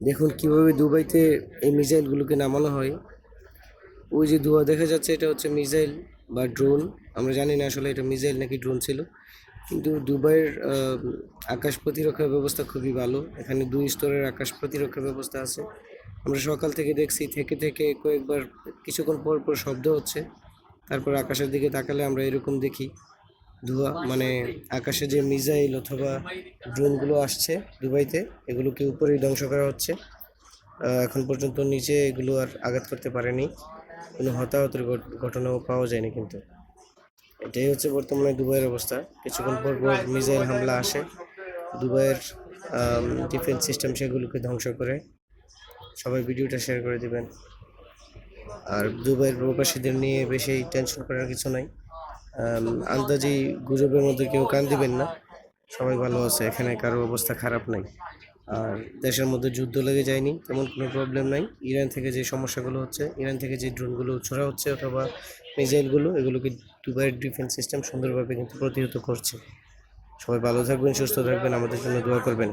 দেখুন কিভাবে দুবাইতে এই মিসাইলগুলোকে নামানো হয়। ওই যে ধোঁয়া দেখা যাচ্ছে, এটা হচ্ছে মিসাইল বা ড্রোন। আমরা জানি না আসলে এটা মিসাইল নাকি ড্রোন ছিল, কিন্তু দুবাইয়ের আকাশ প্রতিরক্ষা ব্যবস্থা খুবই ভালো। এখানে 2 স্তরের আকাশ প্রতিরক্ষা ব্যবস্থা আছে। আমরা সকাল থেকে দেখছি, থেকে থেকে কয়েকবার কিছুক্ষণ পর পর শব্দ হচ্ছে। তারপর আকাশের দিকে তাকালে আমরা এরকম দেখি ধোঁয়া, মানে আকাশে যে মিসাইল অথবা ড্রোনগুলো আসছে দুবাইতে, এগুলোকে উপরেই ধ্বংস করা হচ্ছে। এখন পর্যন্ত নিচে এগুলো আর আঘাত করতে পারেনি, কোনো হতাহতের ঘটনাও পাওয়া যায়নি। কিন্তু এটাই হচ্ছে বর্তমানে দুবাইয়ের অবস্থা। কিছুক্ষণ পর পর মিসাইল হামলা আসে, দুবাইয়ের ডিফেন্স সিস্টেম সেগুলোকে ধ্বংস করে। সবাই ভিডিওটা শেয়ার করে দিবেন। আর দুবাইয়ের প্রবাসীদের নিয়ে বেশি টেনশন করার কিছু নাই। আন্দাজি গুজবের মধ্যে কেউ কান দিবেন না। সবাই ভালো আছে, এখানে কারো অবস্থা খারাপ নাই। আর দেশের মধ্যে যুদ্ধ লেগে যায়নি, তেমন কোনো প্রবলেম নাই। ইরান থেকে যে সমস্যাগুলো হচ্ছে, ইরান থেকে যে ড্রোনগুলো ছোড়া হচ্ছে অথবা মিসাইলগুলো, এগুলোকে দুবাইয়ের ডিফেন্স সিস্টেম সুন্দরভাবে কিন্তু প্রতিহত করছে। সবাই ভালো থাকবেন, সুস্থ থাকবেন, আমাদের জন্য দোয়া করবেন।